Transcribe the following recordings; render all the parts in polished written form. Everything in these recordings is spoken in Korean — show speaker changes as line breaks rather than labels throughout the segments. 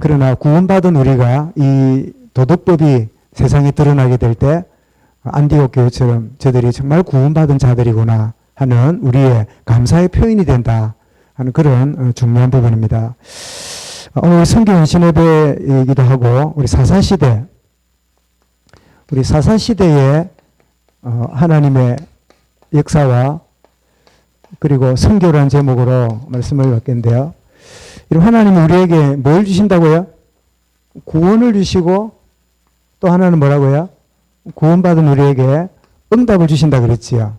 그러나 구원받은 우리가 이 도덕법이 세상에 드러나게 될 때 안디옥 교회처럼 저들이 정말 구원받은 자들이구나 하는 우리의 감사의 표현이 된다 하는 그런 중요한 부분입니다. 오늘 성경 신예배이기도 하고 우리 사사시대에 하나님의 역사와 그리고 선교라는 제목으로 말씀을 받겠는데요. 이런 하나님이 우리에게 뭘 주신다고요? 구원을 주시고 또 하나는 뭐라고요? 구원받은 우리에게 응답을 주신다 그랬지요.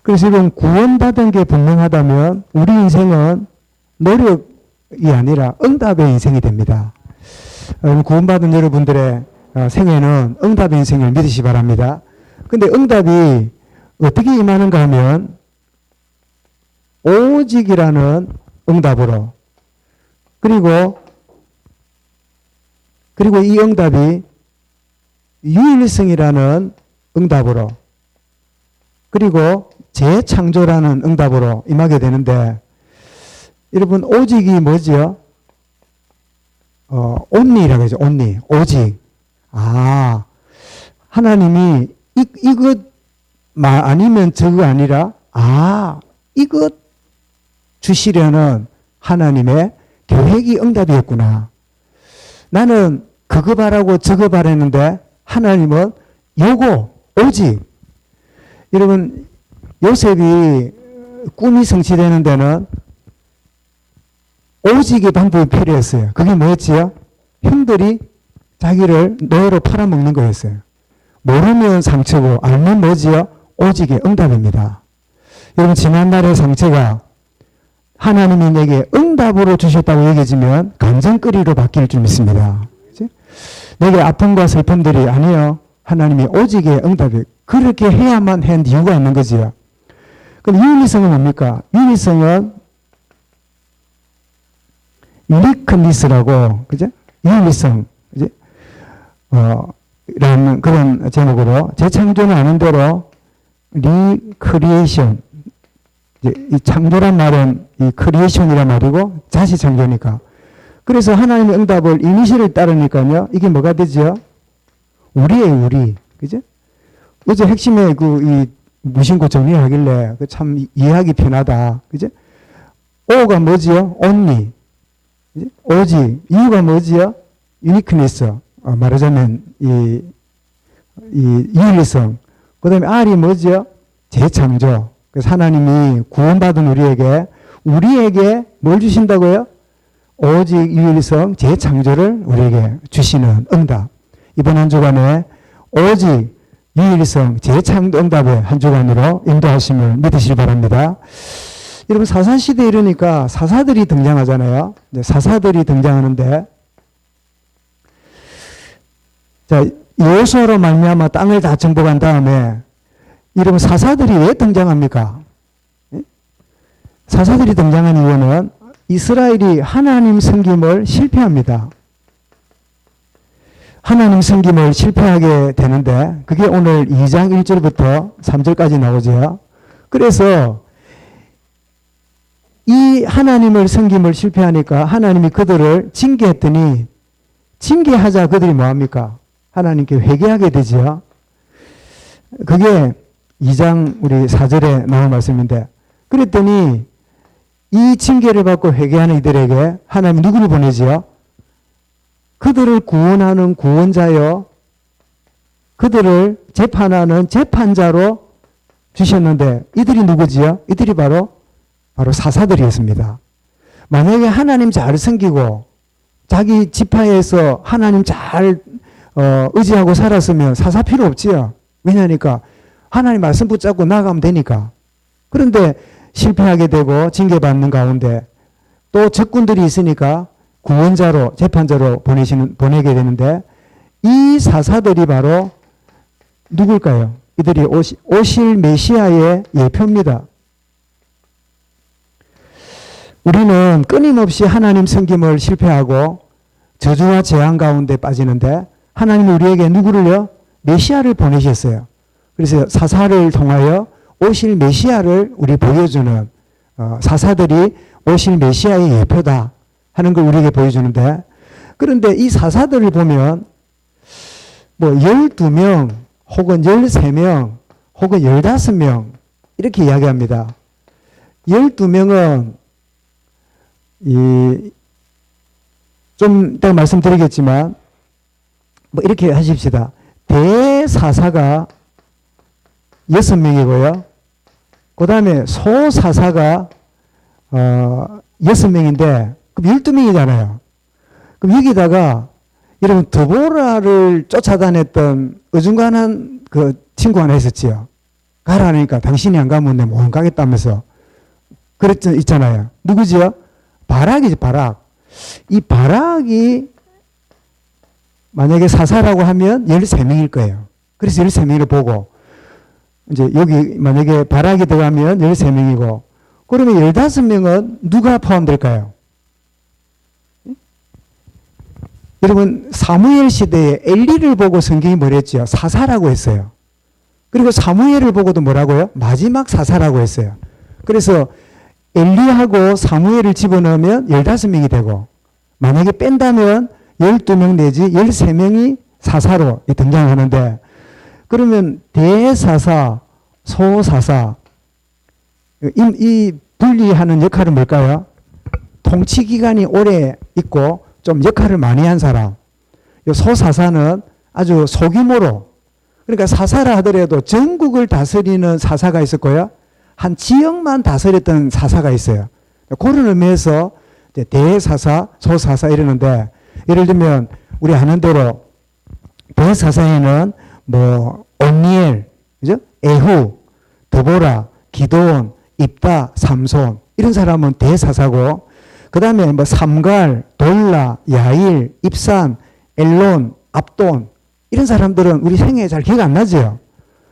그래서 이건 구원받은 게 분명하다면 우리 인생은 노력이 아니라 응답의 인생이 됩니다. 구원받은 여러분들의 생애는 응답의 인생을 믿으시기 바랍니다. 근데 응답이 어떻게 임하는가 하면 오직이라는 응답으로 그리고 이 응답이 유일성이라는 응답으로 그리고 재창조라는 응답으로 임하게 되는데 여러분 오직이 뭐지요? only라고 하죠. only. 오직. 하나님이 이것 아니면 저거 아니라 이것 주시려는 하나님의 계획이 응답이었구나. 나는 그거 바라고 저거 바랬는데 하나님은 요거 오직. 여러분 요셉이 꿈이 성취되는 데는 오직의 방법이 필요했어요. 그게 뭐였지요? 형들이 자기를 노예로 팔아먹는 거였어요. 모르면 상처고 알면 뭐지요? 오직의 응답입니다. 여러분 지난날의 상처가 하나님이 내게 응답으로 주셨다고 얘기해주면 감정거리로 바뀔 줄 믿습니다. 그치? 내게 아픔과 슬픔들이 아니요. 하나님이 오직의 응답이 그렇게 해야만 한 이유가 있는 거지요. 그럼 유일성은 뭡니까? 유일성은 유니크니스라고, 그죠? 유일성, 그죠? 라는 그런 제목으로 재창조는 아는 대로 리크리에이션, 이 창조란 말은 이 크리에이션이란 말이고 자시 창조니까. 그래서 하나님의 응답을 이니셜을 따르니까요. 이게 뭐가 되죠? 우리예요, 우리. 그죠? 어제 핵심에 이 무신고 정리하길래 참 이해하기 편하다. 그죠? 오가 뭐지요? only. 그죠? 오직. 이유가 뭐지요? 유니크니스. 말하자면 이 유일성. 그 다음에 R이 뭐지요? 재창조. 그래서 하나님이 구원받은 우리에게 뭘 주신다고요? 오직 유일성 재창조를 우리에게 주시는 응답. 이번 한 주간에 오직 유일성 재창조 응답의 한 주간으로 인도하심을 믿으시기 바랍니다. 여러분 사사시대에 이르니까 사사들이 등장하잖아요. 사사들이 등장하는데 자 여호수아로 말미암아 땅을 다 정복한 다음에 이러면 사사들이 왜 등장합니까? 사사들이 등장한 이유는 이스라엘이 하나님 섬김을 실패합니다. 하나님 섬김을 실패하게 되는데 그게 오늘 2장 1절부터 3절까지 나오죠. 그래서 이 하나님을 섬김을 실패하니까 하나님이 그들을 징계했더니 징계하자 그들이 뭐합니까? 하나님께 회개하게 되죠. 그게 2장 우리 4절에 나온 말씀인데 그랬더니 이 징계를 받고 회개하는 이들에게 하나님이 누구를 보내지요? 그들을 구원하는 구원자요. 그들을 재판하는 재판자로 주셨는데 이들이 누구지요? 이들이 바로 사사들이었습니다. 만약에 하나님 잘 섬기고 자기 지파에서 하나님 잘 의지하고 살았으면 사사 필요 없지요. 왜냐니까 하나님 말씀 붙잡고 나가면 되니까. 그런데 실패하게 되고 징계받는 가운데 또 적군들이 있으니까 구원자로 재판자로 보내게 되는데 이 사사들이 바로 누굴까요? 이들이 오실 메시아의 예표입니다. 우리는 끊임없이 하나님 섬김을 실패하고 저주와 재앙 가운데 빠지는데 하나님이 우리에게 누구를요? 메시아를 보내셨어요. 그래서 사사를 통하여 오실 메시아를 우리 보여주는 사사들이 오실 메시아의 예표다. 하는 걸 우리에게 보여주는데, 그런데 이 사사들을 보면 뭐 12명 혹은 13명 혹은 15명 이렇게 이야기합니다. 12명은 좀 이따가 말씀드리겠지만 뭐 이렇게 하십시다. 대사사가 6명이고요. 그 다음에 소사사가 6명인데 그럼 12명이잖아요. 그럼 여기다가 여러분 드보라를 쫓아다녔던 어중간한 그 친구 하나 있었지요. 가라니까 당신이 안 가면 내 못 가겠다면서 그랬죠, 있잖아요. 누구지요? 바락이지, 바락. 이 바락이 만약에 사사라고 하면 13명일 거예요. 그래서 13명을 보고 이제 여기 만약에 바락이 들어가면 13명이고 그러면 15명은 누가 포함될까요? 여러분 사무엘 시대에 엘리를 보고 성경이 뭐랬죠? 사사라고 했어요. 그리고 사무엘을 보고도 뭐라고요? 마지막 사사라고 했어요. 그래서 엘리하고 사무엘을 집어넣으면 15명이 되고 만약에 뺀다면 12명 내지 13명이 사사로 등장하는데 그러면 대사사, 소사사 이 분리하는 역할은 뭘까요? 통치 기간이 오래 있고 좀 역할을 많이 한 사람. 소사사는 아주 소규모로 그러니까 사사라 하더라도 전국을 다스리는 사사가 있었고요. 한 지역만 다스렸던 사사가 있어요. 그런 의미에서 대사사, 소사사 이러는데 예를 들면 우리 아는 대로 대사사에는 뭐 온니엘, 그죠? 에후, 드보라, 기도온, 입다, 삼손 이런 사람은 대사사고 그 다음에 뭐 삼갈, 돌라, 야일, 입산, 엘론, 압돈 이런 사람들은 우리 생애에 잘 기억 안 나죠?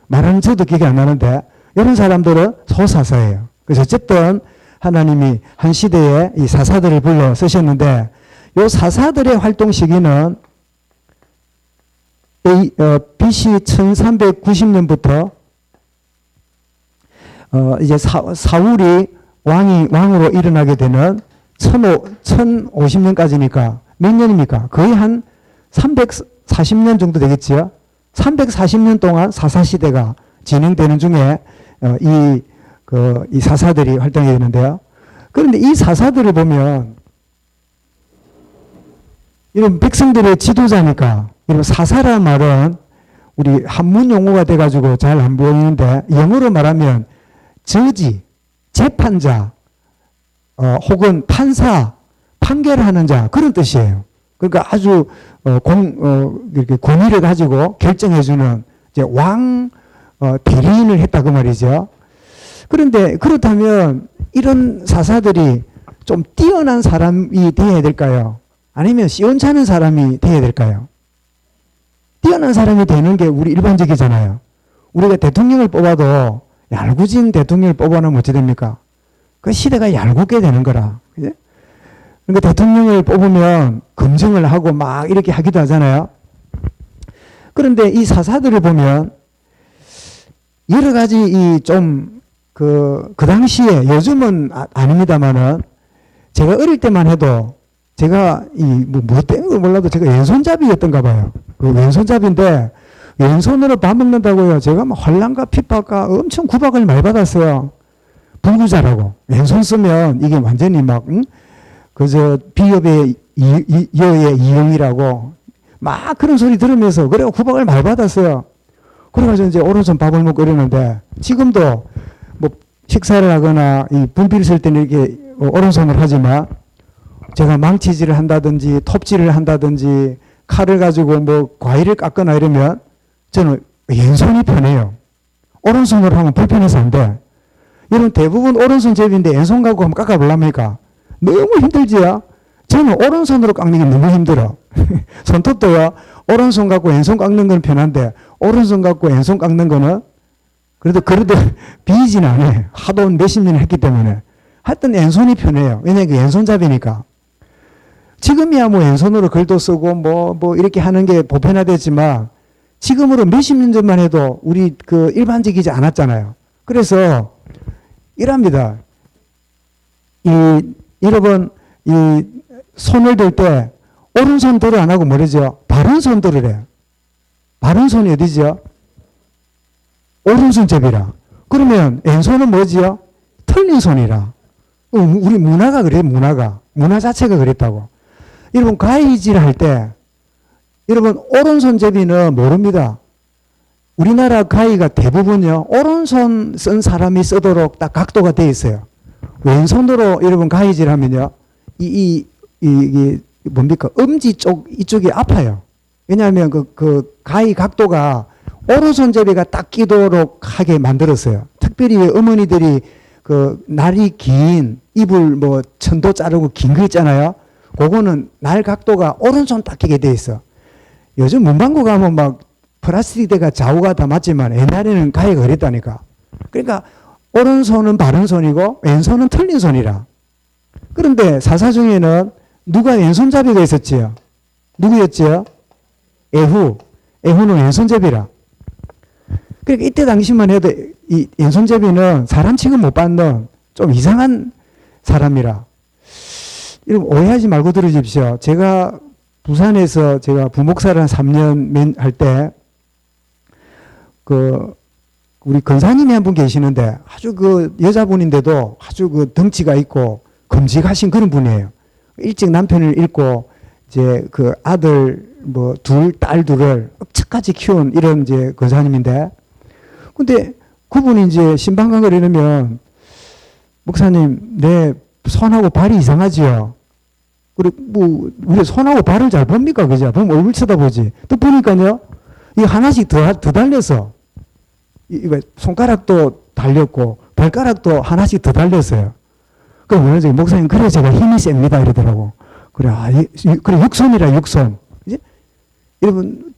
말하는 저도 기억이 안 나는데 이런 사람들은 소사사예요. 그래서 어쨌든 하나님이 한 시대에 이 사사들을 불러 쓰셨는데 이 사사들의 활동 시기는 BC 1390년부터 이제 사울이 왕으로 일어나게 되는 1050년까지니까 몇 년입니까? 거의 한 340년 정도 되겠지요. 340년 동안 사사시대가 진행되는 중에 이 사사들이 활동이 되는데요. 그런데 이 사사들을 보면 이런 백성들의 지도자니까 이런 사사라는 말은 우리 한문 용어가 돼가지고 잘 안 보이는데 영어로 말하면 저지, 재판자, 혹은 판사, 판결하는 자 그런 뜻이에요. 그러니까 아주 이렇게 권위를 가지고 결정해주는 이제 왕 대리인을 했다 그 말이죠. 그런데 그렇다면 이런 사사들이 좀 뛰어난 사람이 되어야 될까요? 아니면 시원찮은 사람이 되어야 될까요? 뛰어난 사람이 되는 게 우리 일반적이잖아요. 우리가 대통령을 뽑아도 얄궂은 대통령을 뽑아놓으면 어찌 됩니까? 그 시대가 얄궂게 되는 거라. 그죠? 그러니까 대통령을 뽑으면 검증을 하고 막 이렇게 하기도 하잖아요. 그런데 이 사사들을 보면 여러 가지 그 당시에 요즘은 아닙니다만은 제가 어릴 때만 해도 제가 뭐 때문에 몰라도 제가 왼손잡이였던가 봐요. 그 왼손잡이인데 왼손으로 밥 먹는다고요. 제가 막 환란과 핍박과 엄청 구박을 많이 받았어요. 불구자라고. 왼손 쓰면 이게 완전히 막 그저 비협의 여의 이용이라고 막 그런 소리 들으면서 그래 구박을 많이 받았어요. 그래가지고 이제 오른손 밥을 먹고 이러는데 지금도 뭐 식사를 하거나 이 분필을 쓸 때는 이렇게 오른손을 하지만 제가 망치질을 한다든지 톱질을 한다든지 칼을 가지고 뭐 과일을 깎거나 이러면 저는 왼손이 편해요. 오른손으로 하면 불편해서 안 돼. 여러분 대부분 오른손 제비인데 왼손 갖고 한번 깎아보랍니까? 너무 힘들지요? 저는 오른손으로 깎는 게 너무 힘들어. 손톱도요. 오른손 갖고 왼손 깎는 건 편한데 오른손 갖고 왼손 깎는 거는 그래도 비지는 않아요. 하도 몇십 년 했기 때문에. 하여튼 왼손이 편해요. 왜냐하면 왼손잡이니까. 지금이야 뭐 왼손으로 글도 쓰고 뭐 이렇게 하는 게 보편화됐지만 지금으로 몇십 년 전만 해도 우리 그 일반적이지 않았잖아요. 그래서 이랍니다. 여러분 손을 들 때 오른손 들을 안 하고 뭐라죠? 바른 손 들으래. 바른 손이 어디죠? 오른손잡이라. 그러면 왼손은 뭐지요? 틀린 손이라. 우리 문화가 그래, 문화가. 문화 자체가 그랬다고. 여러분, 가위질 할 때, 여러분, 오른손잡이는 모릅니다. 우리나라 가위가 대부분요, 오른손 쓴 사람이 쓰도록 딱 각도가 되어 있어요. 왼손으로 여러분 가위질 하면요, 이게 뭡니까? 엄지 쪽, 이쪽이 아파요. 왜냐하면 그 가위 각도가 오른손잡이가 딱 끼도록 하게 만들었어요. 특별히 어머니들이 그 날이 긴 이불 뭐 천도 자르고 긴 거 있잖아요. 그거는 날 각도가 오른손 딱 끼게 돼 있어. 요즘 문방구 가면 막 플라스틱 대가 좌우가 다 맞지만 옛날에는 가위가 그랬다니까. 그러니까 오른손은 바른 손이고 왼손은 틀린 손이라. 그런데 사사 중에는 누가 왼손잡이가 있었지요? 누구였지요? 에후. 에후는 왼손잡이라. 그러니까 이때 당시만 해도 이 왼손잡이는 사람 취급 못 받는 좀 이상한 사람이라. 여러분 오해하지 말고 들으십시오. 제가 부산에서 제가 부목사를 한 3년 할 때 우리 권사님이 한 분 계시는데 아주 그 여자분인데도 아주 그 덩치가 있고 금직하신 그런 분이에요. 일찍 남편을 잃고 이제 그 아들 뭐 딸 둘을 억척까지 키운 이런 이제 권사님인데, 근데 그분이 이제 신방광을 이러면 목사님 내 손하고 발이 이상하지요. 그리고 뭐 우리 손하고 발을 잘 봅니까 그죠? 보면 얼굴 쳐다보지. 또 보니까요 이 하나씩 더 달려서 이거 손가락도 달렸고 발가락도 하나씩 더 달렸어요. 그럼 뭐냐지 목사님 그래 제가 힘이 셉니다 이러더라고. 그래 그래 육손이라 육손. 이제 여러분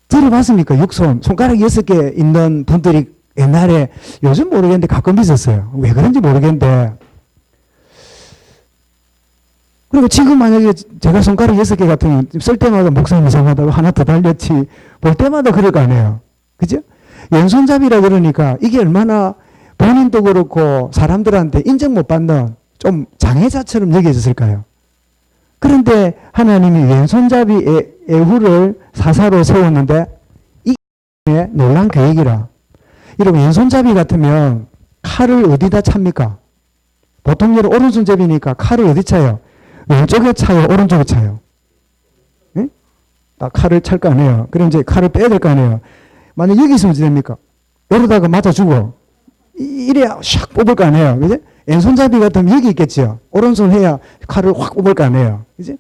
들어봤습니까? 육손 손가락 6개 있는 분들이 옛날에 요즘 모르겠는데 가끔 있었어요. 왜 그런지 모르겠는데. 그리고 지금 만약에 제가 손가락 6개 같으면 쓸 때마다 목사님 이상하다고 하나 더 달렸지 볼 때마다 그럴 거 아니에요. 그죠? 왼손잡이라 그러니까 이게 얼마나 본인도 그렇고 사람들한테 인정 못 받는 좀 장애자처럼 여겨졌을까요? 그런데 하나님이 왼손잡이 에후를 사사로 세웠는데 이게 놀란 계획이라. 여러분 왼손잡이 같으면 칼을 어디다 찹니까? 보통 여러분 오른손잡이니까 칼을 어디 차요? 왼쪽에 차요? 오른쪽에 차요? 네? 딱 칼을 찰 거 아니에요. 그럼 이제 칼을 빼야 될 거 아니에요. 만약 여기 있으면 어떻게 됩니까? 이러다가 맞아주고 이래야 샥 뽑을 거 아니에요. 그지? 왼손잡이 같으면 여기 있겠죠. 오른손 해야 칼을 확 뽑을 거 아니에요. 그지?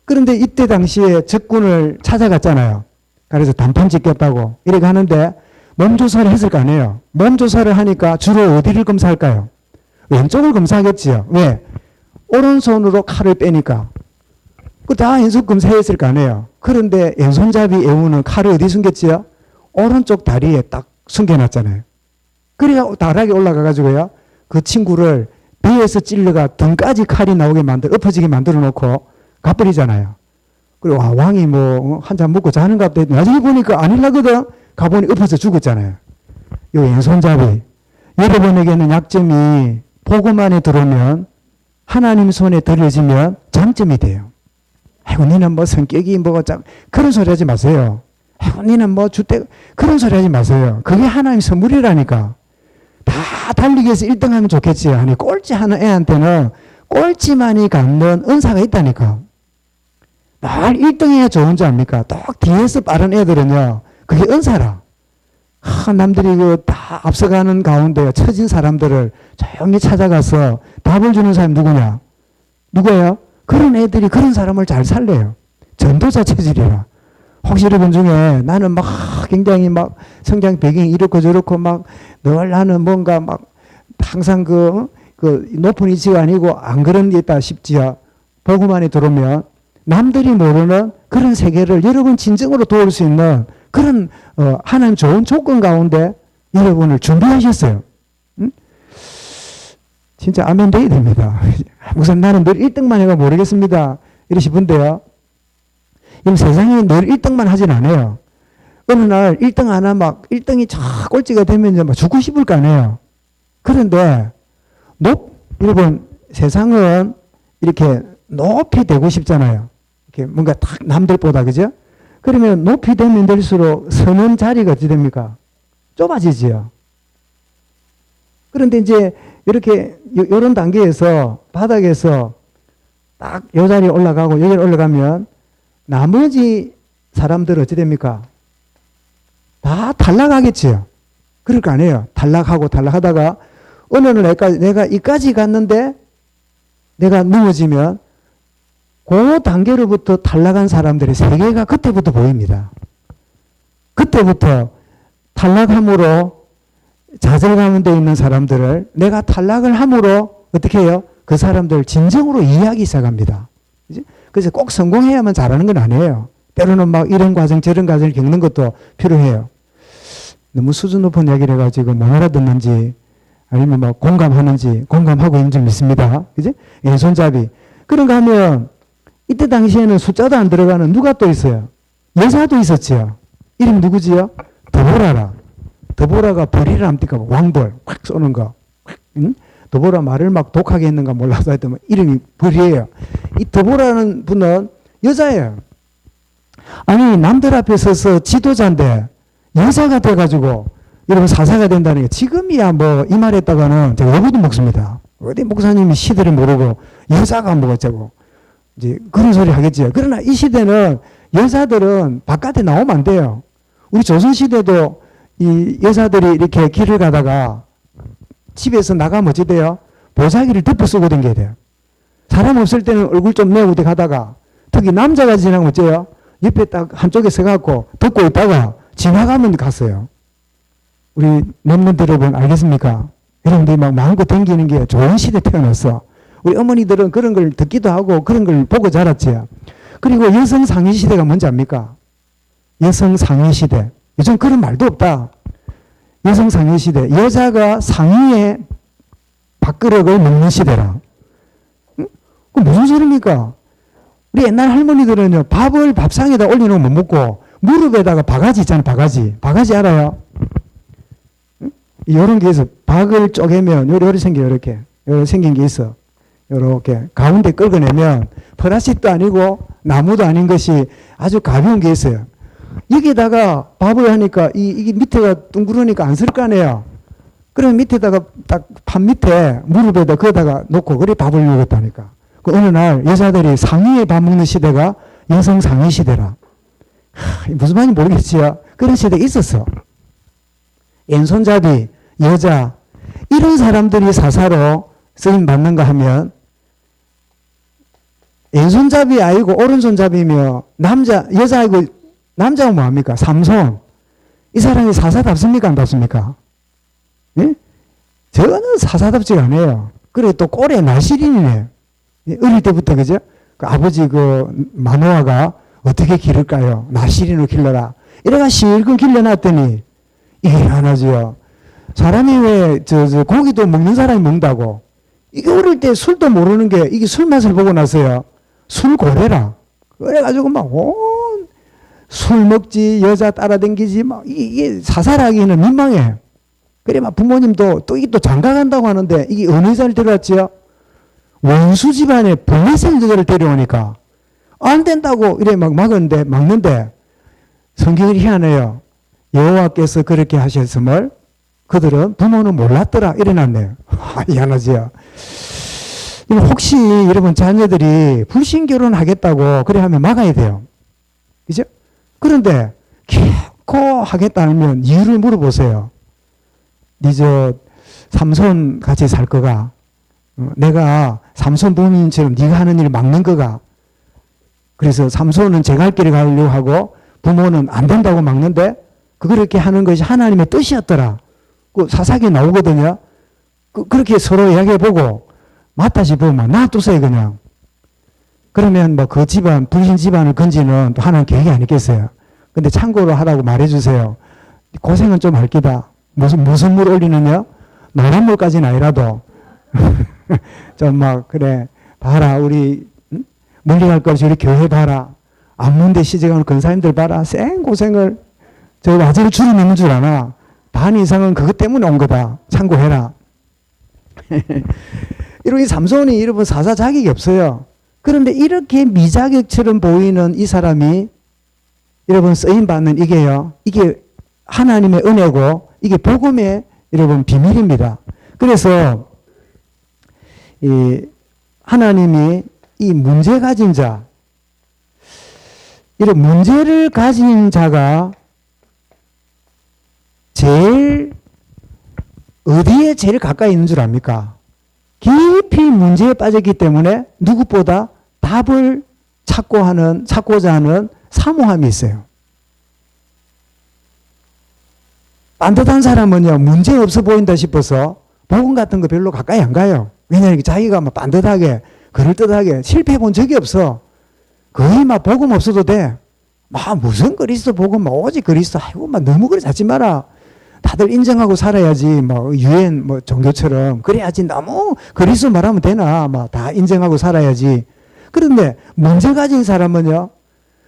그런데 이때 당시에 적군을 찾아갔잖아요. 그래서 단판 짓겠다고 이렇게 하는데 몸조사를 했을 거 아니에요. 몸조사를 하니까 주로 어디를 검사할까요? 왼쪽을 검사하겠지요. 왜? 오른손으로 칼을 빼니까. 그 다 왼손 검사했을 거 아니에요. 그런데 왼손잡이 에우는 칼을 어디 숨겼지요? 오른쪽 다리에 딱 숨겨놨잖아요. 그래야 다락에 올라가가지고요. 그 친구를 배에서 찔러가 등까지 칼이 나오게 엎어지게 만들어 놓고 가버리잖아요. 그리고 왕이 뭐 한 잔 먹고 자는 것 같아. 나중에 보니까 아니라거든. 가보니 엎어서 죽었잖아요. 이 왼손잡이. 여러분에게는 약점이 복음 안에 들어오면 하나님 손에 들어지면 장점이 돼요. 아이고 니는 뭐 성격이 뭐가 그런 소리 하지 마세요. 아이고 니는 뭐 주택 그런 소리 하지 마세요. 그게 하나님 선물이라니까. 다 달리기 위해서 1등 하면 좋겠지. 아니 꼴찌 하는 애한테는 꼴찌만이 갖는 은사가 있다니까. 날 1등 해야 좋은 줄 압니까? 딱 뒤에서 빠른 애들은요. 그게 은사라. 남들이 다 앞서가는 가운데 처진 사람들을 조용히 찾아가서 답을 주는 사람이 누구냐? 누구예요? 그런 애들이 그런 사람을 잘 살려요. 전도자 체질이라. 혹시 여러분 중에 나는 막 굉장히 막 성장 배경이 이렇고 저렇고 막 늘 나는 뭔가 막 항상 그 높은 위치가 아니고 안 그런 게 있다 싶지요. 복음 안에 들어오면 남들이 모르는 그런 세계를 여러분 진정으로 도울 수 있는 그런 하나님 좋은 조건 가운데 여러분을 준비하셨어요. 응? 진짜 아멘 돼야 됩니다. 우선 나는 늘 1등만 해가 모르겠습니다. 이러시분데요. 이 세상에 늘 1등만 하진 않아요. 어느 날 1등 하나 막 1등이 쫙 꼴찌가 되면 막 죽고 싶을 거 아니에요. 그런데 여러분 세상은 이렇게 높이 되고 싶잖아요. 이렇게 뭔가 탁 남들보다, 그죠? 그러면 높이 되면 될수록 서는 자리가 어찌 됩니까? 좁아지지요. 그런데 이제 이렇게 이런 단계에서 바닥에서 딱 요 자리에 올라가고 여기 올라가면 나머지 사람들은 어찌 됩니까? 다 탈락하겠지요. 그럴 거 아니에요. 탈락하고 탈락하다가 어느 날 내가 이까지 갔는데 내가 넘어지면 그 단계로부터 탈락한 사람들의 세계가 그때부터 보입니다. 그때부터 탈락함으로 좌절감에 있는 사람들을 내가 탈락을 함으로 어떻게 해요? 그 사람들 진정으로 이해하기 시작합니다. 그치? 그래서 꼭 성공해야만 잘하는 건 아니에요. 때로는 막 이런 과정 저런 과정을 겪는 것도 필요해요. 너무 수준 높은 이야기를 해가지고 못 알아듣는지 아니면 뭐 공감하는지 공감하고 있는 줄 믿습니다. 그지? 왼손잡이. 그런가 하면 이때 당시에는 숫자도 안 들어가는 누가 또 있어요? 여자도 있었지요. 이름 누구지요? 드보라라. 드보라가 벌이를 합니까? 왕벌 확 쏘는 거. 응? 드보라 말을 막 독하게 했는가 몰라서 하여튼 이름이 벌이에요. 이 드보라는 분은 여자예요. 아니 남들 앞에 서서 지도자인데 여자가 돼가지고 여러분 사사가 된다는 게 지금이야 뭐 이 말 했다가는 제가 어부도 먹습니다. 어디 목사님이 시대를 모르고 여자가 뭐 어쩌고 이제 그런 소리 하겠지요. 그러나 이 시대는 여자들은 바깥에 나오면 안 돼요. 우리 조선시대도 이 여자들이 이렇게 길을 가다가 집에서 나가면 어찌 돼요? 보자기를 덮어 쓰고 다녀야 돼요. 사람 없을 때는 얼굴 좀 내고 가다가 특히 남자가 지나가면 어째요? 옆에 딱 한쪽에 서갖고 덮고 있다가 지나가면 갔어요. 우리 랩런트 여러분 알겠습니까? 여러분들이 막 마음껏 댕기는 게 좋은 시대 태어났어. 우리 어머니들은 그런 걸 듣기도 하고 그런 걸 보고 자랐지요. 그리고 여성 상위 시대가 뭔지 압니까? 여성 상위 시대. 요즘 그런 말도 없다. 여성 상위 시대. 여자가 상위에 밥그릇을 먹는 시대라. 응? 그 무슨 소리입니까? 우리 옛날 할머니들은요, 밥을 밥상에다 올려놓으면 못 먹고, 무릎에다가 바가지 있잖아요, 바가지. 바가지 알아요? 응? 요런 게 있어. 박을 쪼개면, 요렇게 생겨요, 이렇게. 요렇게 생긴 게 있어. 요렇게. 가운데 긁어내면, 플라스틱도 아니고, 나무도 아닌 것이 아주 가벼운 게 있어요. 여기다가 밥을 하니까, 이게 밑에가 둥그러니까 안 쓸 거 아니에요. 그러면 밑에다가 딱 판 밑에 무릎에다 거기다가 놓고, 그래 밥을 먹었다니까. 그 어느 날 여자들이 상위에 밥 먹는 시대가 여성 상위 시대라. 무슨 말인지 모르겠지요. 그런 시대가 있었어. 왼손잡이, 여자, 이런 사람들이 사사로 쓰임 받는가 하면 왼손잡이 아니고 오른손잡이며 여자 아니고 남자가 뭐합니까? 삼손. 이 사람이 사사답습니까? 안 답습니까? 예? 저는 사사답지가 않아요. 그래 또 꼴에 날씨린이네. 어릴 때부터 그죠? 그 아버지 그 마노아가 어떻게 기를까요? 나시린으로 길러라. 이래가 실컷 길러놨더니 이게 하나지요. 사람이 왜 고기도 먹는 사람이 먹는다고. 이게 어릴 때 술도 모르는 게 이게 술 맛을 보고 나서요. 술 고래라. 그래가지고 막 술 먹지 여자 따라댕기지 막 이게 사살하기는 민망해. 그래 막 부모님도 또 이게 또 장가간다고 하는데 이게 어느 여자를 데려왔지요? 원수 집안에 블레셋 여자를 데려오니까 안 된다고 이래 막 막는데 성경이 희한해요. 여호와께서 그렇게 하셨음을 그들은 부모는 몰랐더라 이래놨네요. 희한하지요. 혹시 여러분 자녀들이 불신 결혼하겠다고 그래 하면 막아야 돼요. 그죠? 그런데 결코 하겠다면 이유를 물어보세요. 니 삼손 같이 살 거가? 내가 삼손 부모님처럼 네가 하는 일을 막는 거가. 그래서 삼손은 제 갈 길을 가려고 하고 부모는 안 된다고 막는데 그렇게 하는 것이 하나님의 뜻이었더라. 그 사사기에 나오거든요. 그렇게 서로 이야기해보고 맞다 싶으면 놔두세요 그냥. 그러면 뭐 그 집안 불신 집안을 건지는 또 하나님 계획이 아니겠어요. 근데 참고로 하라고 말해주세요. 고생은 좀 할 기다. 무슨 물 올리느냐? 노란 물까지는 아니라도 좀 막 그래 봐라 우리 멀리 갈 거 없이 우리 교회 봐라. 안문대 시집가는 근사님들 봐라. 생고생을 저 와저를 줄이 넘는 줄 아나. 반 이상은 그것 때문에 온 거다. 참고해라. 이런 이 삼손이 여러분 사사 자격이 없어요. 그런데 이렇게 미자격처럼 보이는 이 사람이 여러분 쓰임받는 이게요. 이게 하나님의 은혜고 이게 복음의 여러분 비밀입니다. 그래서 이 하나님이 이 문제 가진 자, 이런 문제를 가진 자가 제일 어디에 제일 가까이 있는 줄 압니까? 깊이 문제에 빠졌기 때문에 누구보다 답을 찾고자 하는 사모함이 있어요. 반듯한 사람은요, 문제 없어 보인다 싶어서 복음 같은 거 별로 가까이 안 가요. 왜냐하면 자기가 막 반듯하게, 그럴듯하게 실패해 본 적이 없어. 거의 막 복음 없어도 돼. 막 무슨 그리스도 복음, 오직 그리스도, 아이고, 막 너무 그래 잡지 마라. 다들 인정하고 살아야지, 뭐, 유엔, 뭐, 종교처럼. 그래야지 너무 그리스도 말하면 되나. 막 다 인정하고 살아야지. 그런데 문제 가진 사람은요,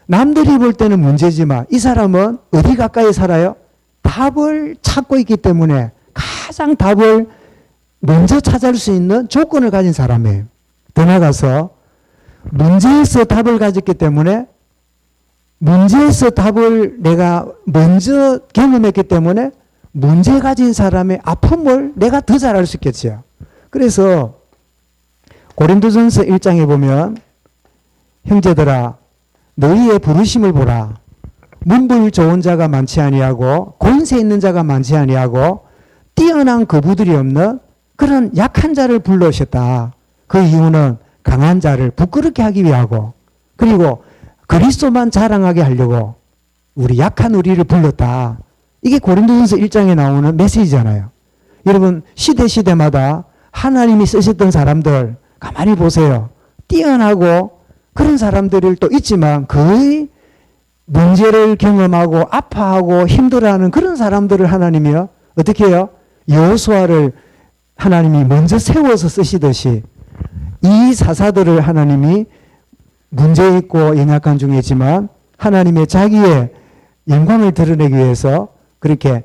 남들이 볼 때는 문제지만 이 사람은 어디 가까이 살아요? 답을 찾고 있기 때문에 가장 답을 먼저 찾을 수 있는 조건을 가진 사람이에요. 더 나아가서 문제에서 답을 가졌기 때문에 문제에서 답을 내가 먼저 경험했기 때문에 문제 가진 사람의 아픔을 내가 더 잘 알 수 있겠죠. 그래서 고린도전서 1장에 보면 형제들아 너희의 부르심을 보라. 문불 좋은 자가 많지 아니하고 권세 있는 자가 많지 아니하고 뛰어난 거부들이 없는 그런 약한 자를 불러오셨다. 그 이유는 강한 자를 부끄럽게 하기 위하고 그리고 그리스도만 자랑하게 하려고 우리 약한 우리를 불렀다. 이게 고린도전서 1장에 나오는 메시지잖아요. 여러분 시대마다 하나님이 쓰셨던 사람들 가만히 보세요. 뛰어나고 그런 사람들이 또 있지만 거의 문제를 경험하고 아파하고 힘들어하는 그런 사람들을 하나님이요. 어떻게 해요? 여호수아를 하나님이 먼저 세워서 쓰시듯이 이 사사들을 하나님이 문제 있고 연약한 중에 있지만 하나님의 자기의 영광을 드러내기 위해서 그렇게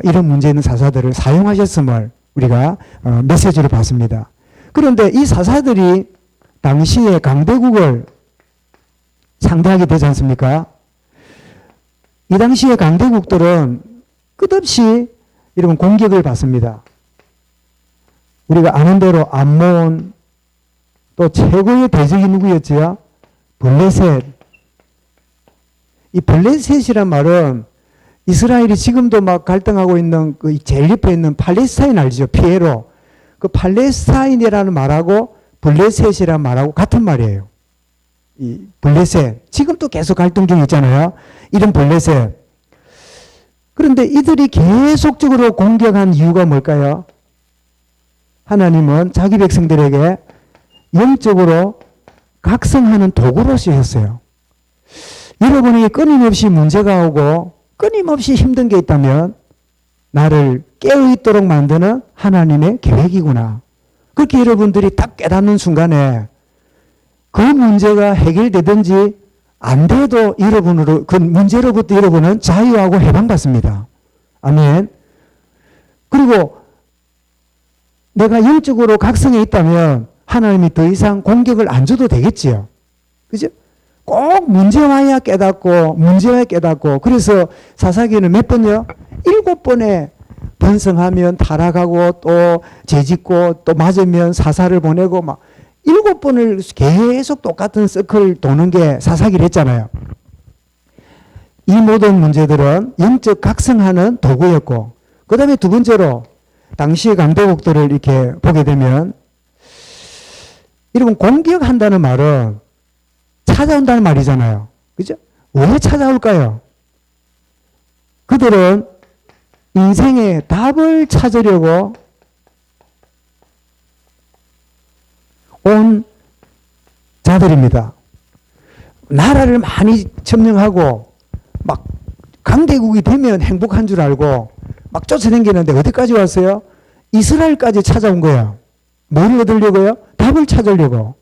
이런 문제 있는 사사들을 사용하셨음을 우리가 메시지로 봤습니다. 그런데 이 사사들이 당시에 강대국을 상대하게 되지 않습니까? 이 당시에 강대국들은 끝없이 이런 공격을 받습니다. 우리가 아는 대로 암몬, 또 최고의 대적이 누구였지요? 블레셋. 이 블레셋이란 말은 이스라엘이 지금도 막 갈등하고 있는 그 제일 옆에 있는 팔레스타인 알죠? 피에로. 그 팔레스타인이라는 말하고 블레셋이라는 말하고 같은 말이에요. 이 블레셋. 지금도 계속 갈등 중에 있잖아요. 이런 블레셋. 그런데 이들이 계속적으로 공격한 이유가 뭘까요? 하나님은 자기 백성들에게 영적으로 각성하는 도구로 쓰셨어요. 여러분에게 끊임없이 문제가 오고 끊임없이 힘든 게 있다면 나를 깨어있도록 만드는 하나님의 계획이구나. 그렇게 여러분들이 딱 깨닫는 순간에 그 문제가 해결되든지 안 돼도 여러분으로 그 문제로부터 여러분은 자유하고 해방받습니다. 아멘. 그리고 내가 영적으로 각성해 있다면 하나님이 더 이상 공격을 안 줘도 되겠지요. 그죠? 꼭 문제 와야 깨닫고 문제 와야 깨닫고 그래서 사사기는 몇 번요? 7번에 번성하면 타락하고 또 죄짓고 또 맞으면 사사를 보내고 막 7번을 계속 똑같은 서클 도는 게 사사기를 했잖아요. 이 모든 문제들은 영적 각성하는 도구였고 그 다음에 두 번째로 당시의 강대국들을 이렇게 보게 되면 여러분 공격한다는 말은 찾아온다는 말이잖아요. 그죠? 왜 찾아올까요? 그들은 인생의 답을 찾으려고 온 자들입니다. 나라를 많이 점령하고 막 강대국이 되면 행복한 줄 알고 막 쫓아다니는데 어디까지 왔어요? 이스라엘까지 찾아온 거예요. 뭘 얻으려고요? 답을 찾으려고.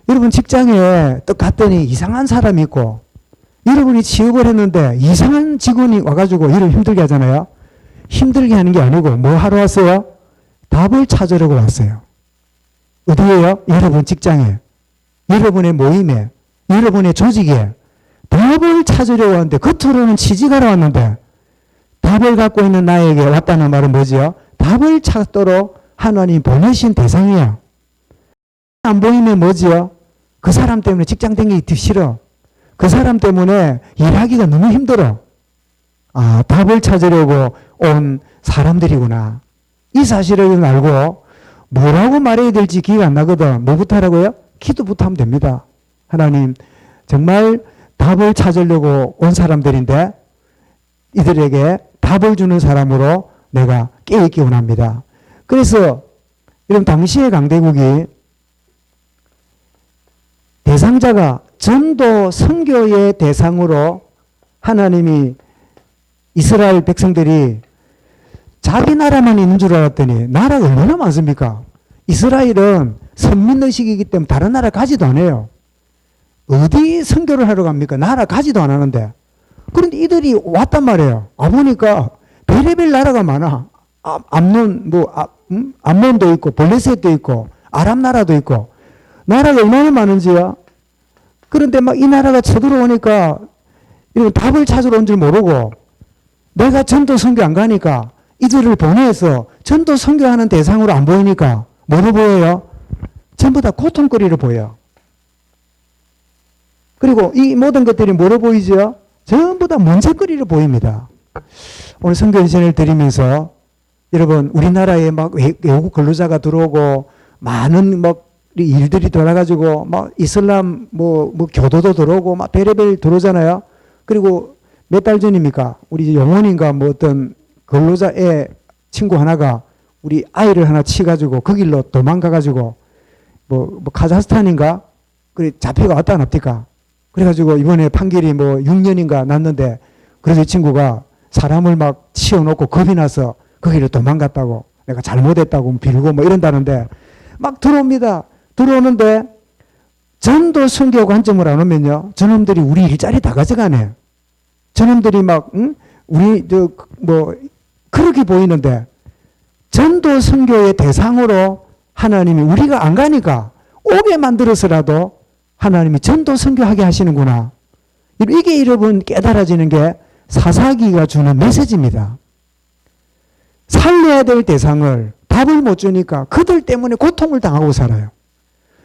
여러분 직장에 또 갔더니 이상한 사람이 있고 여러분이 취업을 했는데 이상한 직원이 와가지고 일을 힘들게 하잖아요. 힘들게 하는 게 아니고 뭐 하러 왔어요? 답을 찾으려고 왔어요. 어디에요? 여러분 직장에. 여러분의 모임에, 여러분의 조직에 답을 찾으려고 하는데, 겉으로는 취직하러 왔는데 답을 갖고 있는 나에게 왔다는 말은 뭐지요? 답을 찾도록 하나님 보내신 대상이야. 안 보이면 뭐지요? 그 사람 때문에 직장 다니기 싫어. 그 사람 때문에 일하기가 너무 힘들어. 아, 답을 찾으려고 온 사람들이구나. 이 사실을 알고 뭐라고 말해야 될지 기회가 안 나거든. 뭐부터 하라고요? 기도부터 하면 됩니다. 하나님, 정말 답을 찾으려고 온 사람들인데 이들에게 답을 주는 사람으로 내가 깨어있기 원합니다. 그래서 여러분, 당시의 강대국이 대상자가 전도 선교의 대상으로 하나님이 이스라엘 백성들이 자기 나라만 있는 줄 알았더니 나라가 얼마나 많습니까? 이스라엘은 선민의식이기 때문에 다른 나라 가지도 않아요. 어디 선교를 하러 갑니까? 나라 가지도 안 하는데. 그런데 이들이 왔단 말이에요. 보니까 별의별 나라가 많아. 암몬도 있고 블레셋도 있고 아랍 나라도 있고 나라가 얼마나 많은지요. 그런데 막 이 나라가 쳐들어오니까 이런 답을 찾으러 온 줄 모르고 내가 전도 선교 안 가니까 이들을 보내서 전도 선교하는 대상으로 안 보이니까 뭐로 보여요? 전부 다 고통거리로 보여. 그리고 이 모든 것들이 뭐로 보이죠? 전부 다 문제거리로 보입니다. 오늘 선교 예전을 드리면서 여러분, 우리나라에 막 외국 근로자가 들어오고 많은 막 일들이 돌아가지고 막 이슬람 뭐 교도도 들어오고 막 별의별 들어오잖아요. 그리고 몇 달 전입니까? 우리 영혼인가 뭐 어떤 근로자의 친구 하나가 우리 아이를 하나 치가지고 그 길로 도망가가지고 뭐 카자흐스탄인가? 그래 잡혀가 왔다 납니까? 그래가지고 이번에 판결이 뭐 6년인가 났는데 그래서 이 친구가 사람을 막 치워놓고 겁이 나서 거기를 도망갔다고 내가 잘못했다고 빌고 뭐 이런다는데 막 들어옵니다. 들어오는데 전도 선교 관점을 안 오면요. 저놈들이 우리 일자리 다 가져가네. 저놈들이 막 우리 뭐 그렇게 보이는데 전도 선교의 대상으로 하나님이 우리가 안 가니까 오게 만들어서라도 하나님이 전도 선교하게 하시는구나. 이게 여러분 깨달아지는 게 사사기가 주는 메시지입니다. 살려야 될 대상을 답을 못 주니까 그들 때문에 고통을 당하고 살아요.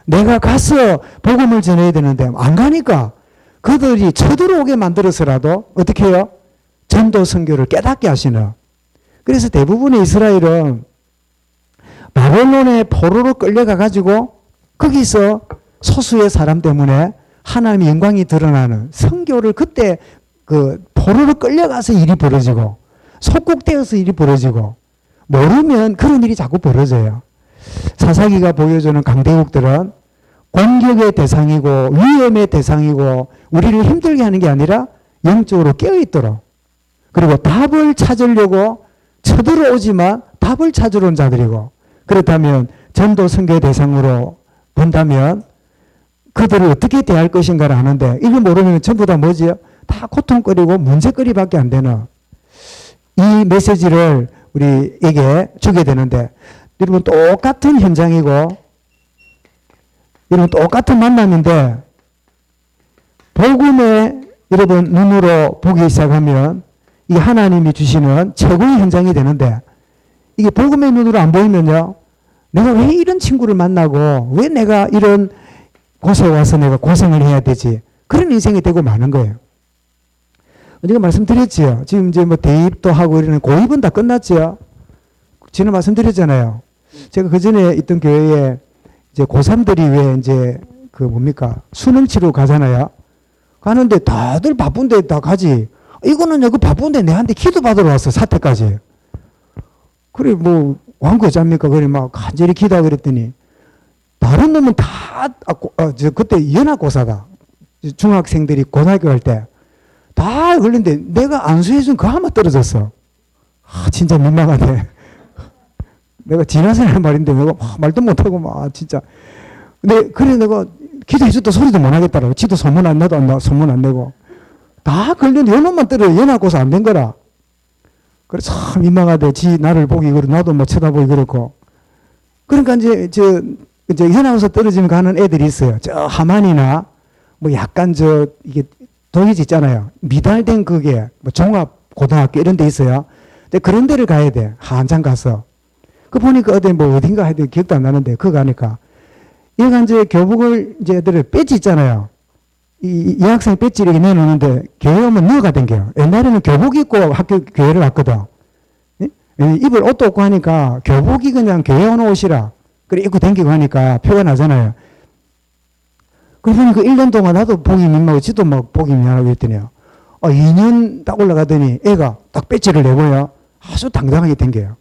내가 가서 복음을 전해야 되는데 안 가니까 그들이 쳐들어오게 만들어서라도 어떻게 해요? 전도 선교를 깨닫게 하시는. 그래서 대부분의 이스라엘은 바벨론의 포로로 끌려가 가지고 거기서 소수의 사람 때문에 하나님의 영광이 드러나는 선교를 그때 그 포로로 끌려가서 일이 벌어지고 속국되어서 일이 벌어지고 모르면 그런 일이 자꾸 벌어져요. 사사기가 보여주는 강대국들은 공격의 대상이고 위험의 대상이고 우리를 힘들게 하는 게 아니라 영적으로 깨어있도록 그리고 답을 찾으려고 쳐들어오지만 답을 찾으러 온 자들이고 그렇다면 전도 선교의 대상으로 본다면 그들을 어떻게 대할 것인가를 아는데 이걸 모르면 전부 다 뭐지요? 다 고통거리고 문제거리밖에 안 되는 이 메시지를 우리에게 주게 되는데 여러분 똑같은 현장이고 여러분 똑같은 만남인데 복음의 여러분 눈으로 보기 시작하면 이게 하나님이 주시는 최고의 현장이 되는데 이게 복음의 눈으로 안 보이면요 내가 왜 이런 친구를 만나고 왜 내가 이런 곳에 와서 내가 고생을 해야 되지 그런 인생이 되고 마는 거예요. 제가 말씀드렸지요. 지금 이제 뭐 대입도 하고 이러는 고입은 다 끝났지요. 지난 말씀드렸잖아요. 제가 그 전에 있던 교회에 이제 고3들이 왜 이제 그 뭡니까 수능 치러 가잖아요. 가는데 다들 바쁜데 다 가지. 이거는 여기 바쁜데 내한테 기도 받으러 왔어 사태까지. 그래 뭐 왕거자입니까? 그래 막 간절히 기도하고 그랬더니 다른 놈은 다 그때 연합고사다. 중학생들이 고등학교 갈 때 다 걸렸는데 내가 안수해준 그 하나 떨어졌어. 진짜 민망하네. 내가 지나서 하는 말인데 내가 말도 못하고 막 진짜. 근데 그래 내가 기도해줬다 소리도 못 하겠더라고. 지도 소문 안 나도 소문 안 내고. 다 걸렸는데 연합만 떨어져. 연합고사 안 된 거라. 그래 참 민망하대. 지 나를 보기 그래 나도 뭐 쳐다보기 그렇고. 그러니까 이제 이제 현아우서 떨어지면 가는 애들이 있어요. 저 하만이나 뭐 약간 이게 도기지 있잖아요. 미달된 그게 뭐 종합고등학교 이런 데 있어요. 근데 그런 데를 가야 돼. 한참 가서. 그 보니까 어딘가 하여튼 기억도 안 나는데 그거 가니까. 얘가 이제 교복을 이제 애들을 배지 있잖아요. 이 여학생 배지 이렇게 내놓는데 교회 오면 너가 댕겨요. 옛날에는 교복 입고 학교 교회를 왔거든. 입을 옷도 없고 하니까 교복이 그냥 교회 오는 옷이라. 그래 입고 댕기고 하니까 표가 나잖아요. 그러더니 그 1년 동안 나도 복이 민망하고 지도 막 복이 민망하고 했더니요. 2년 딱 올라가더니 애가 딱 배지를 내고요. 아주 당당하게 댕겨요.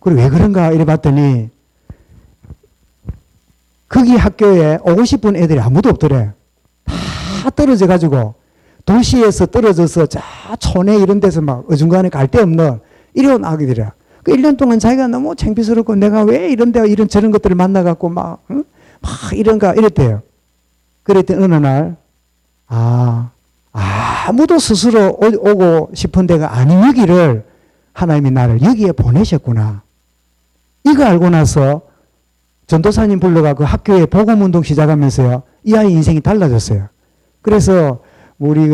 그리고 왜 그런가 이래 봤더니 거기 학교에 오고 싶은 애들이 아무도 없더래. 다 떨어져 가지고 도시에서 떨어져서 자 촌에 이런 데서 막 어중간에 갈 데 없는 이런 아기들이야. 그 1년 동안 자기가 너무 창피스럽고 내가 왜 이런 데 이런 저런 것들을 만나갖고 막 이런가 이랬대요. 그랬더니 어느 날 아무도 스스로 오고 싶은 데가 아닌 여기를 하나님이 나를 여기에 보내셨구나. 이거 알고 나서 전도사님 불러가 그 학교에 복음운동 시작하면서요. 이 아이 인생이 달라졌어요. 그래서 우리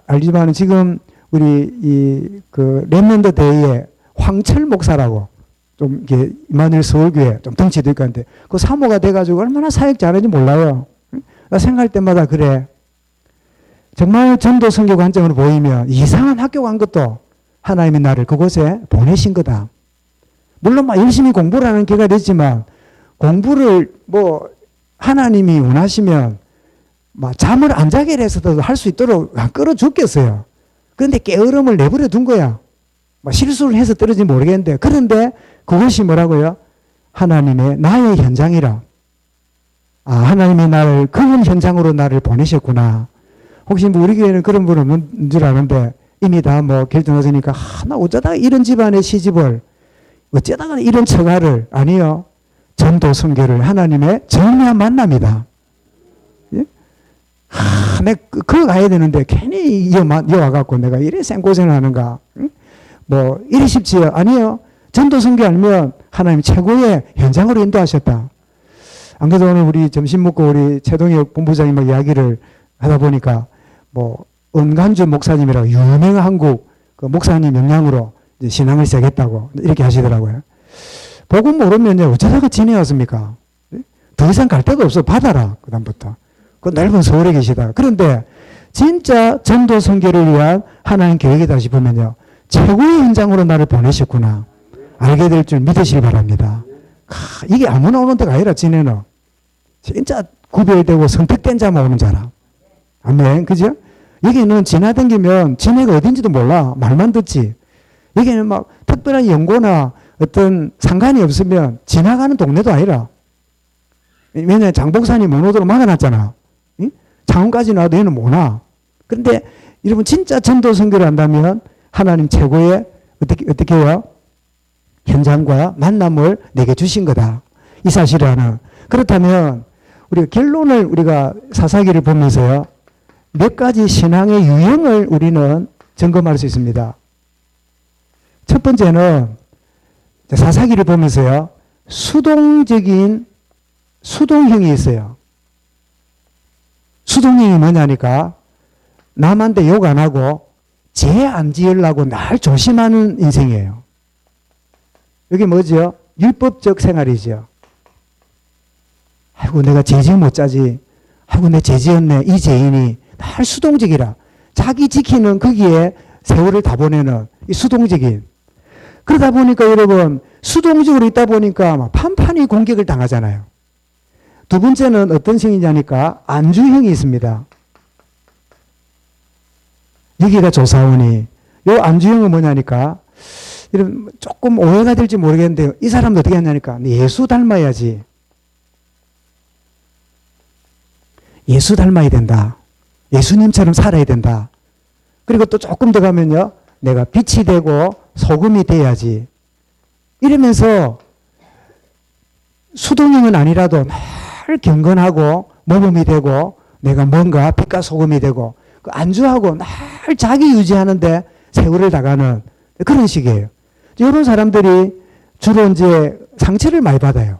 알지만은 지금 우리 그 렘넌트 대회에 황철 목사라고 좀 이게 이마누엘 서울교회 좀 덩치도 있고 한데 그 사모가 돼가지고 얼마나 사역 잘하는지 몰라요. 나 생각할 때마다 그래. 정말 전도 선교 관점으로 보이면 이상한 학교 간 것도 하나님이 나를 그곳에 보내신 거다. 물론 막 열심히 공부를 하는 기회가 됐지만 공부를 뭐 하나님이 원하시면 막 잠을 안 자게 해서도 할 수 있도록 끌어 줬겠어요. 그런데 게으름을 내버려 둔 거야. 막 실수를 해서 떨어진지 모르겠는데 그런데 그것이 뭐라고요? 하나님의 나의 현장이라. 하나님이 나를 그런 현장으로 나를 보내셨구나. 혹시 뭐 우리 교회는 그런 분 없는 줄 아는데 이미 다 뭐 결정하시니까 나 어쩌다가 이런 집안에 시집을 어쩌다가 이런 처가를 아니요. 전도 선교를 하나님의 정밀한 만남이다. 예? 내가 그거 가야 되는데 괜히 와갖고 내가 이래 생고생을 하는가. 응? 뭐 이리 쉽지요? 아니요. 전도 선교 알면 하나님 최고의 현장으로 인도하셨다. 안 그래도 오늘 우리 점심 먹고 우리 최동혁 본부장님하고 이야기를 하다 보니까 뭐 은간주 목사님이라고 유명한 한국 그 목사님 영향으로 이제 신앙을 시작했다고 이렇게 하시더라고요. 복음 모르면 어쩌다가 지내왔습니까? 더 이상 갈 데가 없어. 받아라. 그 다음부터. 그 넓은 서울에 계시다가. 그런데 진짜 전도 선교를 위한 하나님 계획이다 싶으면요. 최고의 현장으로 나를 보내셨구나. 알게 될 줄 믿으시기 바랍니다. 이게 아무나 오는 데가 아니라 지내는. 진짜 구별되고 선택된 자만 오는 자라. 아멘. 그죠? 여기는 지나다니면 지네가 어딘지도 몰라. 말만 듣지. 여기는 막 특별한 연고나 어떤 상관이 없으면 지나가는 동네도 아니라. 왜냐하면 장복산이 모노도로 막아놨잖아. 응? 창원까지 나와도 얘는 못 와. 그런데 여러분 진짜 전도 선교를 한다면 하나님 최고의 어떻게 해요? 현장과 만남을 내게 주신 거다. 이 사실을 하나. 그렇다면 우리가 결론을 우리가 사사기를 보면서요. 몇 가지 신앙의 유형을 우리는 점검할 수 있습니다. 첫 번째는 사사기를 보면서요. 수동형이 있어요. 수동형이 뭐냐니까 남한테 욕 안 하고 죄 안 지으려고 날 조심하는 인생이에요. 이게 뭐죠? 율법적 생활이죠. 아이고 내가 죄 지으면 못 자지. 아이고 내 죄 지었네. 이 죄인이 날 수동적이라. 자기 지키는 거기에 세월을 다 보내는 이 수동적인. 그러다 보니까 여러분 수동적으로 있다 보니까 막 판판히 공격을 당하잖아요. 두 번째는 어떤 성이냐니까 안주형이 있습니다. 여기가 조사원이. 요 안주형은 뭐냐니까 이런 조금 오해가 될지 모르겠는데 이 사람도 어떻게 하냐니까 예수 닮아야지. 예수 닮아야 된다. 예수님처럼 살아야 된다. 그리고 또 조금 더 가면요. 내가 빛이 되고 소금이 돼야지. 이러면서 수동형은 아니라도 늘 경건하고 모범이 되고 내가 뭔가 빛과 소금이 되고 그 안주하고 늘 자기 유지하는데 세월을 다가는 그런 식이에요. 이런 사람들이 주로 이제 상처를 많이 받아요.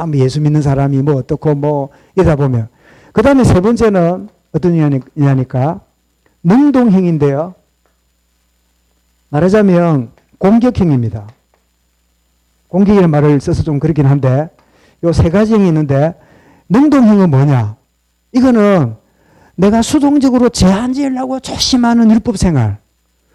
뭐 예수 믿는 사람이 뭐 어떻고 뭐 이러다 보면. 그 다음에 세 번째는 어떤 이냐니까 능동행인데요. 말하자면 공격행입니다. 공격이라는 말을 써서 좀 그렇긴 한데 요 세 가지 행이 있는데 능동행은 뭐냐? 이거는 내가 수동적으로 제한 지으려고 조심하는 율법 생활.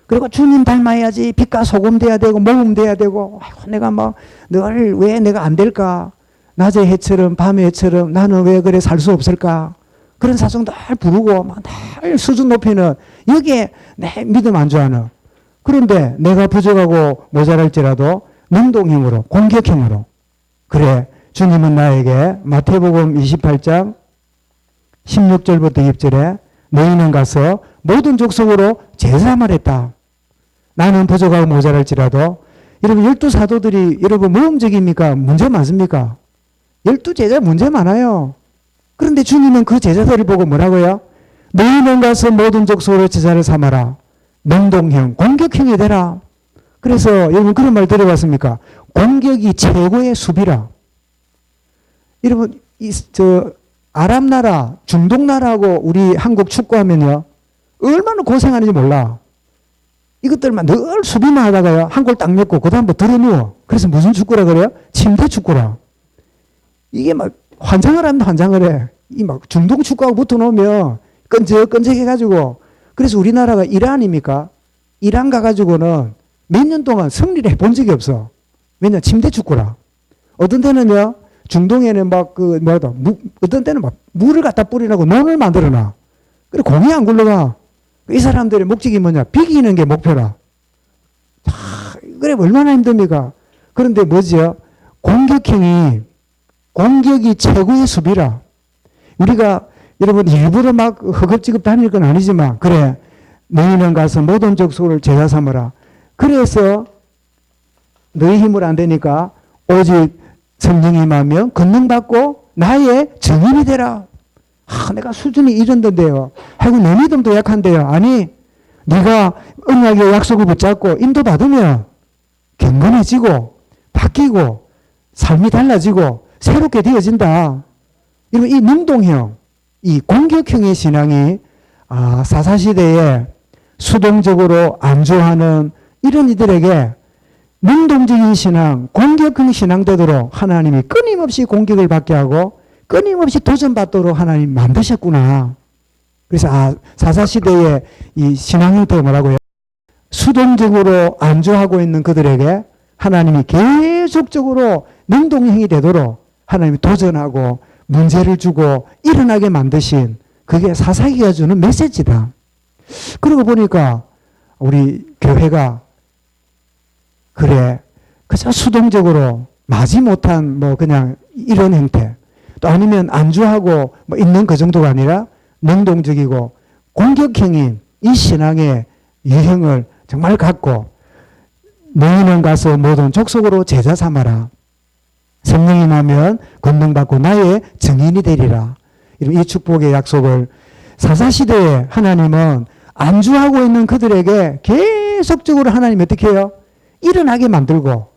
그리고 주님 닮아야지 빛과 소금 돼야 되고 모범 돼야 되고 아이고 내가 뭐 늘 왜 내가 안 될까? 낮의 해처럼 밤의 해처럼 나는 왜 그래 살 수 없을까? 그런 사정 날 부르고 막 날 수준 높이는 여기에 내 믿음 안 좋아하는. 그런데 내가 부족하고 모자랄지라도 능동형으로 공격형으로 그래 주님은 나에게 마태복음 28장 16절부터 20절에 너희는 가서 모든 족속으로 제사만 했다. 나는 부족하고 모자랄지라도 여러분 12사도들이 여러분 모험적입니까? 문제 많습니까? 12제자 문제 많아요. 그런데 주님은 그 제자들을 보고 뭐라고요? 너희는 가서 모든 족속으로 제자를 삼아라. 능동형, 공격형이 되라. 그래서 여러분 그런 말 들어봤습니까? 공격이 최고의 수비라. 여러분 아랍 나라, 중동 나라하고 우리 한국 축구하면요. 얼마나 고생하는지 몰라. 이것들만 늘 수비만 하다가요. 한 골 딱 넣고 그 다음부터 들어 누워. 그래서 무슨 축구라 그래요? 침대 축구라. 이게 막 환장을 한다 환장을 해. 이 막 중동 축구하고 붙어 놓으면 끈적끈적해가지고 그래서 우리나라가 이란입니까? 이란 가가지고는 몇 년 동안 승리를 해본 적이 없어. 왜냐? 침대 축구라. 어떤 때는요. 중동에는 막 어떤 때는 막 물을 갖다 뿌리라고 논을 만들어놔. 그래 공이 안 굴러가. 이 사람들의 목적이 뭐냐? 비기는 게 목표라. 그래 얼마나 힘듭니까? 그런데 뭐지요? 공격이 최고의 수비라. 우리가 여러분 일부러 막 허겁지겁 다닐 건 아니지만 그래 너희는 가서 모든 족속을 제자 삼으라. 그래서 너희 힘으로 안 되니까 오직 성령이 임하면 권능받고 나의 증인이 되라. 내가 수준이 이런데요. 하고 내 믿음도 약한데요. 아니 네가 언약의 약속을 붙잡고 인도받으면 경건해지고 바뀌고 삶이 달라지고 새롭게 되어진다. 이런 이 능동형, 이 공격형의 신앙이 사사시대에 수동적으로 안주하는 이런 이들에게 능동적인 신앙, 공격형 신앙 되도록 하나님이 끊임없이 공격을 받게 하고 끊임없이 도전받도록 하나님 만드셨구나. 그래서 사사시대의 이 신앙 형태가 뭐라고요? 수동적으로 안주하고 있는 그들에게 하나님이 계속적으로 능동형이 되도록 하나님이 도전하고 문제를 주고 일어나게 만드신 그게 사사기가 주는 메시지다. 그러고 보니까 우리 교회가 그래 그저 수동적으로 마지못한 뭐 그냥 이런 형태 또 아니면 안주하고 뭐 있는 그 정도가 아니라 능동적이고 공격형인 이 신앙의 유형을 정말 갖고 너희는 가서 모든 족속으로 제자 삼아라. 성령이 임하면 권능받고 나의 증인이 되리라. 이 축복의 약속을 사사시대에 하나님은 안주하고 있는 그들에게 계속적으로 하나님이 어떻게 해요? 일어나게 만들고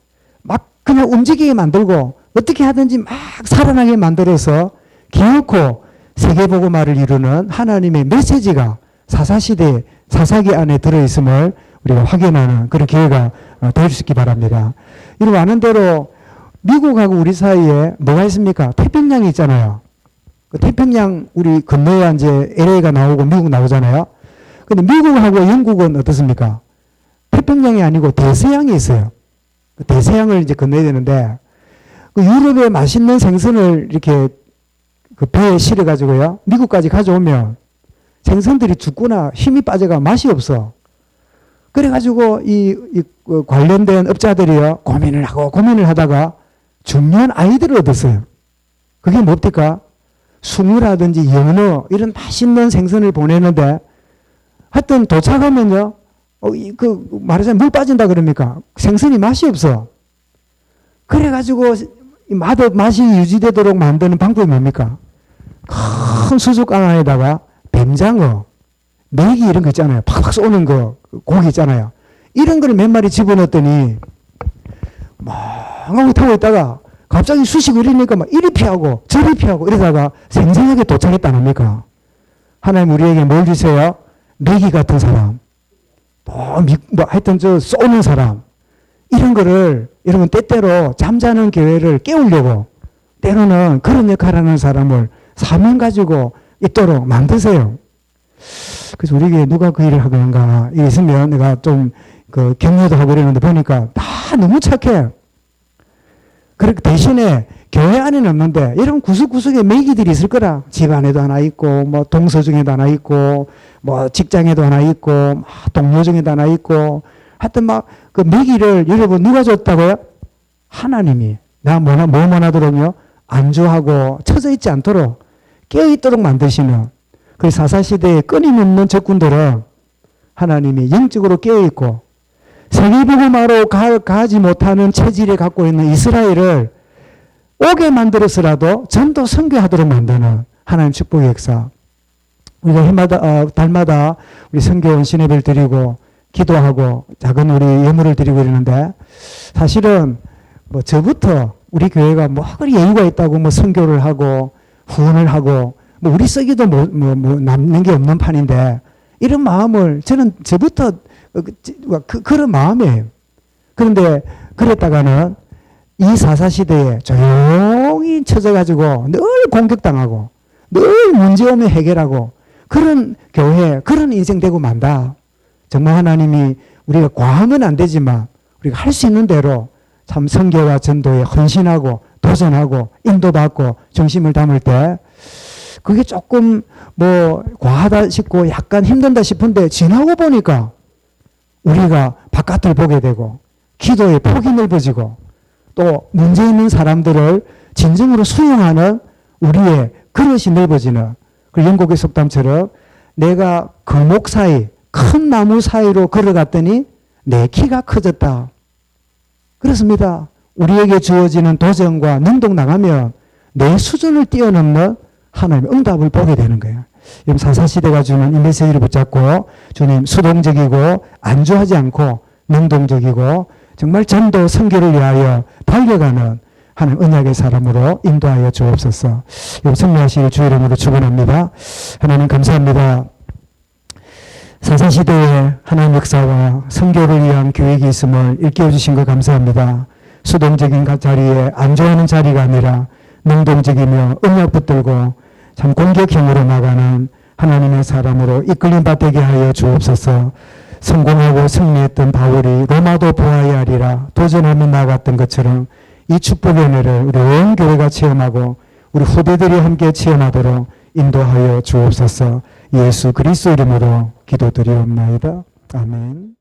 막 그냥 움직이게 만들고 어떻게 하든지 막 살아나게 만들어서 기어코 세계복음화를 이루는 하나님의 메시지가 사사시대 사사기 안에 들어있음을 우리가 확인하는 그런 기회가 될 수 있기 바랍니다. 여러분 아는 대로 미국하고 우리 사이에 뭐가 있습니까? 태평양이 있잖아요. 그 태평양 우리 건너야 이제 LA가 나오고 미국 나오잖아요. 근데 미국하고 영국은 어떻습니까? 태평양이 아니고 대서양이 있어요. 그 대서양을 이제 건너야 되는데 그 유럽에 맛있는 생선을 이렇게 그 배에 실어가지고요. 미국까지 가져오면 생선들이 죽거나 힘이 빠져가 맛이 없어. 그래가지고 그 관련된 업자들이요. 고민을 하다가 중요한 아이디어를 얻었어요. 그게 뭡니까? 숭어라든지 연어 이런 맛있는 생선을 보내는데 하여튼 도착하면요. 말하자면 물 빠진다 그럽니까? 생선이 맛이 없어. 그래가지고 맛이 유지되도록 만드는 방법이 뭡니까? 큰 수족관 안에다가 뱀장어, 메기 이런 거 있잖아요. 팍팍 쏘는 거, 고기 있잖아요. 이런 걸 몇 마리 집어넣었더니 멍하고 타고 있다가 갑자기 수시고 이러니까 막 이리 피하고 저리 피하고 이러다가 생생하게 도착했다 합니까? 하나님 우리에게 뭘 주세요? 매기 같은 사람. 하여튼 쏘는 사람. 이런 거를 여러분 때때로 잠자는 교회를 깨우려고 때로는 그런 역할을 하는 사람을 사명 가지고 있도록 만드세요. 그래서 우리에게 누가 그 일을 하는가 이게 있으면 내가 좀 격려도 하고 이러는데 보니까 다 너무 착해. 그렇게 대신에 교회 안에는 없는데 여러분 구석구석에 매기들이 있을 거라. 집안에도 하나 있고 뭐 동서 중에도 하나 있고 뭐 직장에도 하나 있고 동료 중에도 하나 있고 하여튼 막 그 매기를 여러분 누가 줬다고요? 하나님이 나 뭐 원하도록요 안주하고 처져 있지 않도록 깨어있도록 만드시는 그 사사시대의 끊임없는 적군들은 하나님이 영적으로 깨어있고 세계복음화로 가지 못하는 체질을 갖고 있는 이스라엘을 오게 만들어서라도 전도 선교하도록 만드는 하나님 축복의 역사. 우리가 해마다 달마다 우리 선교원 신예배를 드리고 기도하고 작은 우리 예물을 드리고 이러는데 사실은 뭐 저부터 우리 교회가 뭐 그리 여유가 있다고 뭐 선교를 하고 후원을 하고 뭐 우리 쓰기도 뭐 남는 게 없는 판인데 이런 마음을 저는 저부터 그런 마음이에요. 그런데 그랬다가는 이 사사시대에 조용히 쳐져가지고 늘 공격당하고 늘 문제 오면 해결하고 그런 교회 그런 인생 되고 만다. 정말 하나님이 우리가 과하면 안 되지만 우리가 할 수 있는 대로 참 선교와 전도에 헌신하고 도전하고 인도받고 중심을 담을 때 그게 조금 뭐 과하다 싶고 약간 힘든다 싶은데 지나고 보니까 우리가 바깥을 보게 되고 기도의 폭이 넓어지고 또 문제 있는 사람들을 진정으로 수용하는 우리의 그릇이 넓어지는 그 영국의 속담처럼 내가 거목 사이 큰 나무 사이로 걸어갔더니 내 키가 커졌다. 그렇습니다. 우리에게 주어지는 도전과 능동 나가면 내 수준을 뛰어넘는 하나님의 응답을 보게 되는 거예요. 여러분 사사시대가 주는 이 메시지를 붙잡고 주님 수동적이고 안주하지 않고 능동적이고 정말 전도 선교를 위하여 달려가는 하나님 언약의 사람으로 인도하여 주옵소서. 여러분 승리하시길 주 이름으로 축원합니다. 하나님 감사합니다. 사사시대에 하나님 역사와 선교를 위한 계획이 있음을 일깨워 주신 것 감사합니다. 수동적인 자리에 안주하는 자리가 아니라 능동적이며 언약 붙들고 참 공격형으로 나가는 하나님의 사람으로 이끌림 받게 하여 주옵소서. 성공하고 승리했던 바울이 로마도 보아야 하리라 도전하며 나갔던 것처럼 이 축복의 은혜를 우리 온 교회가 체험하고 우리 후대들이 함께 체험하도록 인도하여 주옵소서. 예수 그리스도 이름으로 기도드리옵나이다. 아멘.